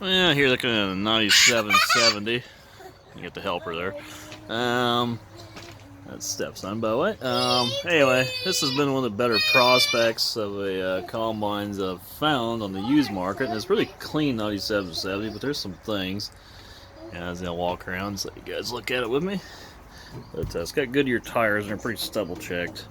Yeah, here looking at a 9770. You get the helper there. That's stepson, by the way. Anyway, this has been one of the better prospects of a combines I've found on the used market, and it's really clean 9770, but there's some things. And I was gonna walk around so you guys look at it with me. But it's got Goodyear tires, and they're pretty stubble checked.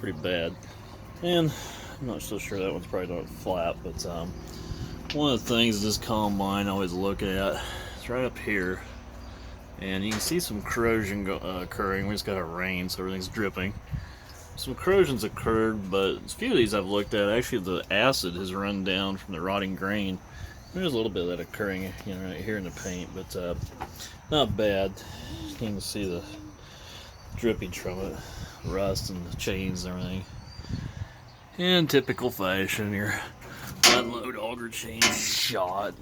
Pretty bad. And I'm not so sure that one's probably not flat, but one of the things this combine I always look at is right up here. And you can see some corrosion occurring. We just got a rain, so everything's dripping. Some corrosion's occurred, but a few of these I've looked at, actually the acid has run down from the rotting grain. There's a little bit of that occurring, right here in the paint, but not bad. You can see the drippage from it, rust and the chains and everything. In typical fashion, your unload auger chain shot.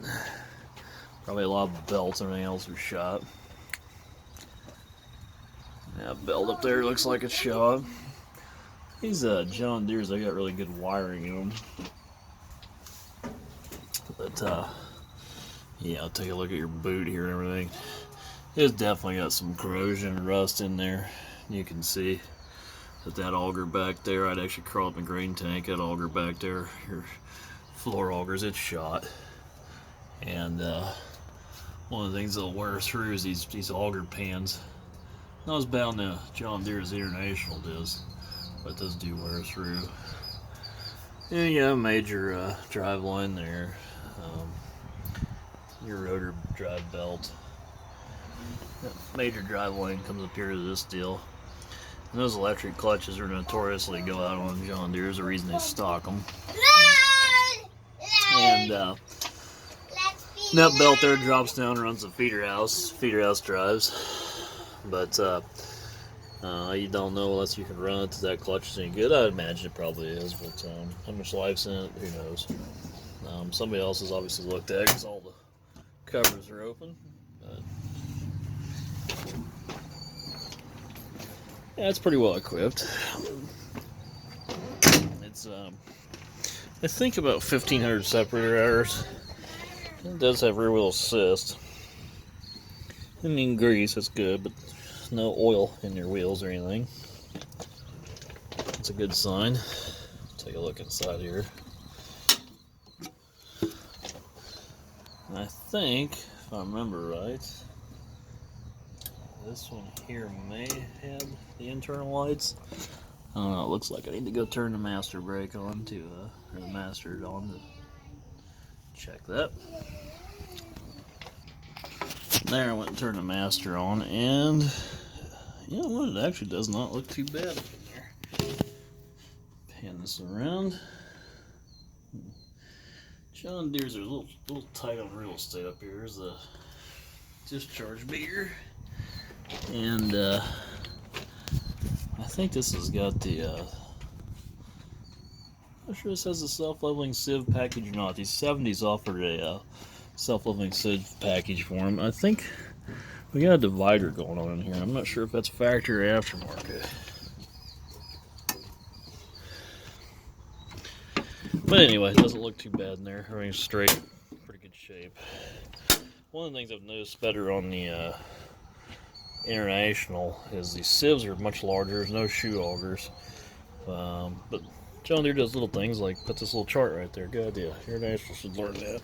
Probably a lot of belts and everything else are shot. That belt up there looks like it's shot. These John Deere's, they got really good wiring in them. But yeah, I'll take a look at your boot here and everything. It's definitely got some corrosion and rust in there. You can see that auger back there, I'd actually crawl up in the grain tank, that auger back there, your floor augers, it's shot. And one of the things that'll wear through is these auger pans. Not as bad on the John Deere as the International does, but those do wear through. And you got a major drive line there. Your rotor drive belt. That major drive line comes up here to this deal. And those electric clutches are notoriously go out on John Deere. There's a reason they stock them. And that belt there drops down, runs the feeder house drives. But you don't know unless you can run it to that clutch is any good. I'd imagine it probably is, but how much life's in it, who knows. Somebody else has obviously looked at it because all the covers are open. But yeah, it's pretty well equipped. It's I think about 1,500 separator hours. It does have rear wheel assist. I mean, grease, that's good, but no oil in your wheels or anything. That's a good sign. Take a look inside here. And I think, if I remember right, this one here may have the internal lights. I don't know, it looks like I need to go turn the master brake on or the master on to check that. There, I went and turned the master on, and you know what? It actually does not look too bad up in there. Pan this around. John Deere's are a little tight on real estate up here. There's a discharge beaker, and I think this has got the. I'm not sure this has a self-leveling sieve package or not. These 70s offered a self-leveling sieve package for them. I think we got a divider going on in here. I'm not sure if that's factory or aftermarket. But anyway, it doesn't look too bad in there. Everything's straight, pretty good shape. One of the things I've noticed better on the International is the sieves are much larger. There's no shoe augers. But John Deere does little things like put this little chart right there. Good idea. International should learn that.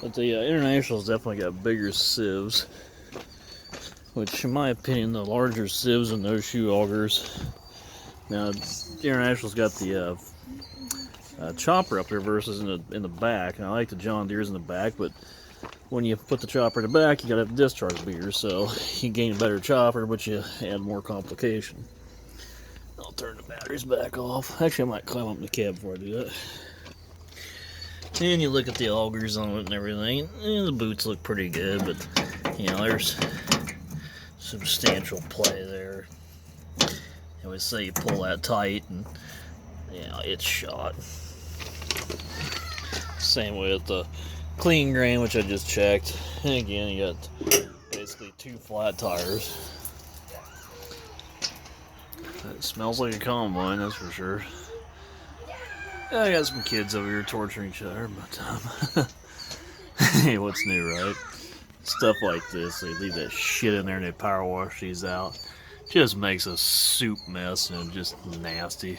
But the International's definitely got bigger sieves, which in my opinion, the larger sieves and no shoe augers. Now, the International's got the chopper up there versus in the back. And I like the John Deere's in the back, but when you put the chopper in the back, you gotta have the discharge beater, so you gain a better chopper, but you add more complication. I'll turn the batteries back off. Actually, I might climb up in the cab before I do that. And you look at the augers on it and everything, and the boots look pretty good, but you know, there's substantial play there. I always say you pull that tight, and yeah, it's shot. Same way with the clean grain, which I just checked. And again, you got basically two flat tires. It smells like a combine, that's for sure. I got some kids over here torturing each other, but Hey, what's new, right? Stuff like this, they leave that shit in there and they power wash these out. Just makes a soup mess and just nasty.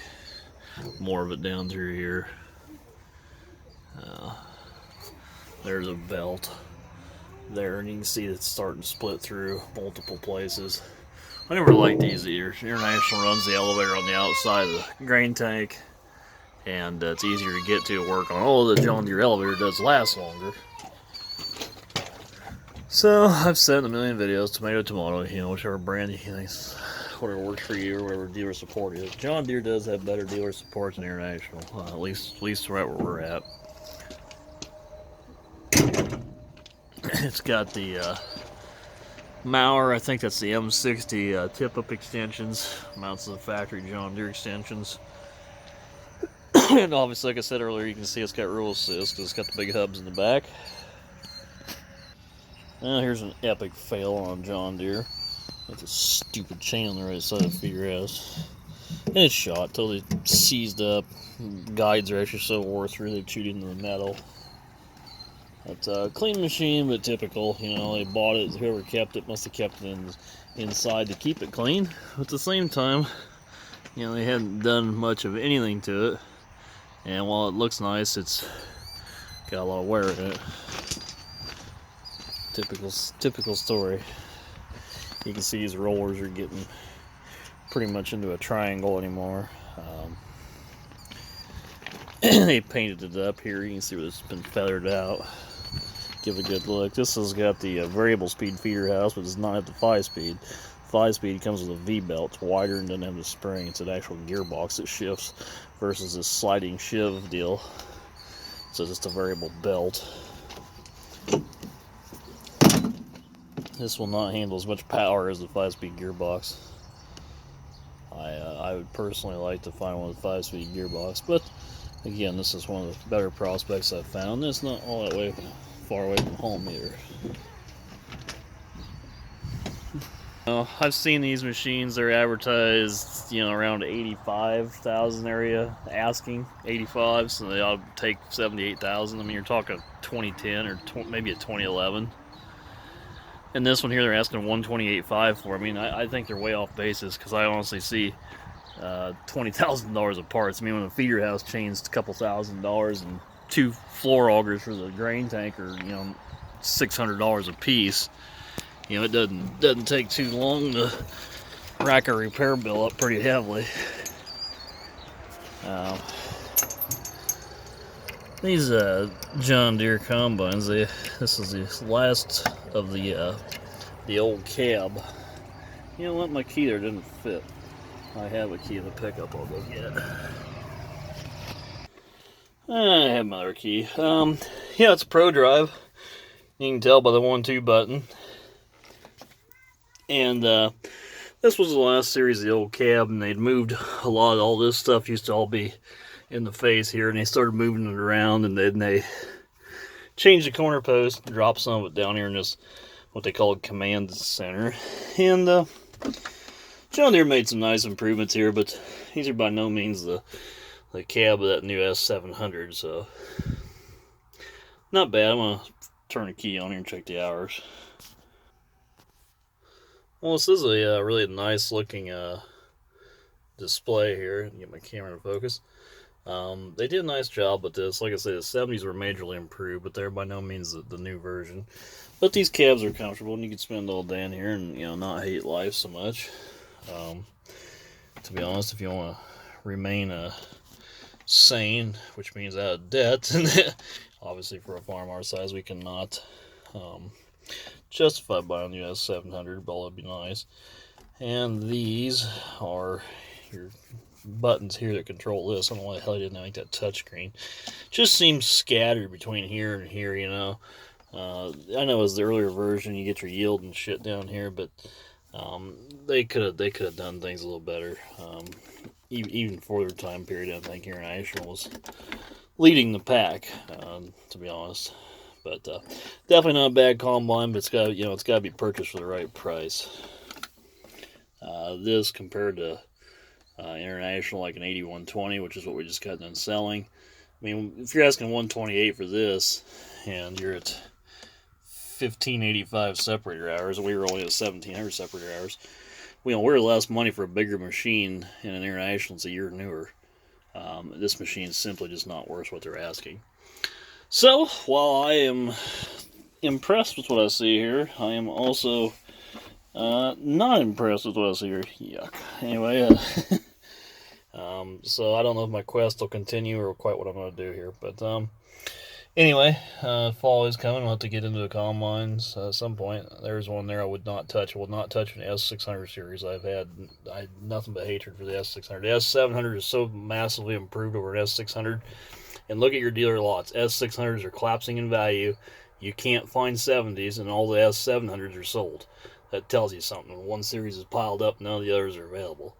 More of it down through here. There's a belt there, and you can see it's starting to split through multiple places. I never liked these either. International runs the elevator on the outside of the grain tank, and it's easier to get to work on. Oh, the John Deere elevator does last longer. So I've said in a million videos, tomato, whichever brand you think, whatever works for you or whatever dealer support is. John Deere does have better dealer support than International, at least right where we're at. It's got the Mauer, I think that's the M60 tip-up extensions, mounts to the factory John Deere extensions. And obviously, like I said earlier, you can see it's got roll assist because it's got the big hubs in the back. Now here's an epic fail on John Deere. That's a stupid chain on the right side of the feeder house. And it's shot, totally seized up. Guides are actually so wore through they chewed into the metal. It's a clean machine, but typical. They bought it. Whoever kept it must have kept it inside to keep it clean. But at the same time, they hadn't done much of anything to it. And while it looks nice, it's got a lot of wear in it. Typical story. You can see these rollers are getting pretty much into a triangle anymore. They painted it up here. You can see where it's been feathered out. Give it a good look. This has got the variable speed feeder house, but does not have the 5-speed. 5-speed comes with a V-belt. It's wider and doesn't have the spring. It's an actual gearbox that shifts versus this sliding shiv deal. So it's just a variable belt. This will not handle as much power as the 5-speed gearbox. I would personally like to find one with a 5-speed gearbox, but again, this is one of the better prospects I've found. It's not all that far away from home either. I've seen these machines. They're advertised, around 85,000 area, asking 85, so they ought to take 78,000. I mean, you're talking 2010 or maybe a 2011. And this one here, they're asking 128.5 for. I mean, I think they're way off basis because I honestly see $20,000 of parts. I mean, when a feeder house changed a couple $1,000 and 2 floor augers for the grain tank are $600 a piece. It doesn't take too long to rack a repair bill up pretty heavily. These John Deere combines, this is the last of the old cab. You know what? My key there didn't fit. I have a key in the pickup. I'll go get it. I have my other key. Yeah, it's a Pro Drive. You can tell by the 1-2 button. And this was the last series of the old cab, and they'd moved a lot of all this stuff used to all be in the face here, and they started moving it around, and then they changed the corner post, dropped some of it down here in this what they call a command center. And John Deere made some nice improvements here, but these are by no means the cab of that new S700, so not bad. I'm gonna turn the key on here and check the hours. Well, this is a really nice looking display here. Get my camera to focus. They did a nice job with this. Like I said, the 70s were majorly improved, but they're by no means the new version. But these cabs are comfortable, and you can spend all day in here and not hate life so much. To be honest, if you want to remain sane, which means out of debt, obviously for a farm our size, we cannot justify buying the S700, but it'd be nice. And these are your buttons here that control this. I don't know why the hell I didn't make that touchscreen. Just seems scattered between here and here, I know as the earlier version, you get your yield and shit down here, but they could have done things a little better. Even for their time period, I think International was leading the pack, to be honest. But definitely not a bad combine, but it's got to be purchased for the right price. This compared to International, like an 8120, which is what we just got done selling. I mean, if you're asking 128 for this, and you're at 1585 separator hours, and we were only at 1700 separator hours. We're less money for a bigger machine, and an International that's a year newer. This machine is simply just not worth what they're asking. So, while I am impressed with what I see here, I am also not impressed with what I see here. Yuck. Anyway, so I don't know if my quest will continue or quite what I'm going to do here, but anyway, fall is coming. We'll have to get into the combines at some point. There's one there I would not touch. I will not touch an S600 series. I had nothing but hatred for the S600. The S700 is so massively improved over an S600. And look at your dealer lots. S600s are collapsing in value. You can't find 70s, and all the S700s are sold. That tells you something. One series is piled up, none of the others are available.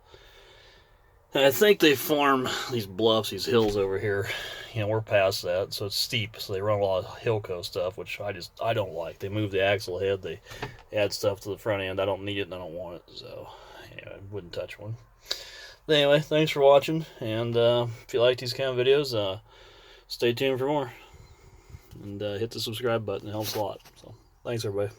And I think they farm these bluffs, these hills over here. We're past that, so it's steep. So they run a lot of Hilco stuff, which I don't like. They move the axle head. They add stuff to the front end. I don't need it, and I don't want it. So, I wouldn't touch one. But anyway, thanks for watching. And if you like these kind of videos, stay tuned for more. And hit the subscribe button. It helps a lot. So, thanks, everybody.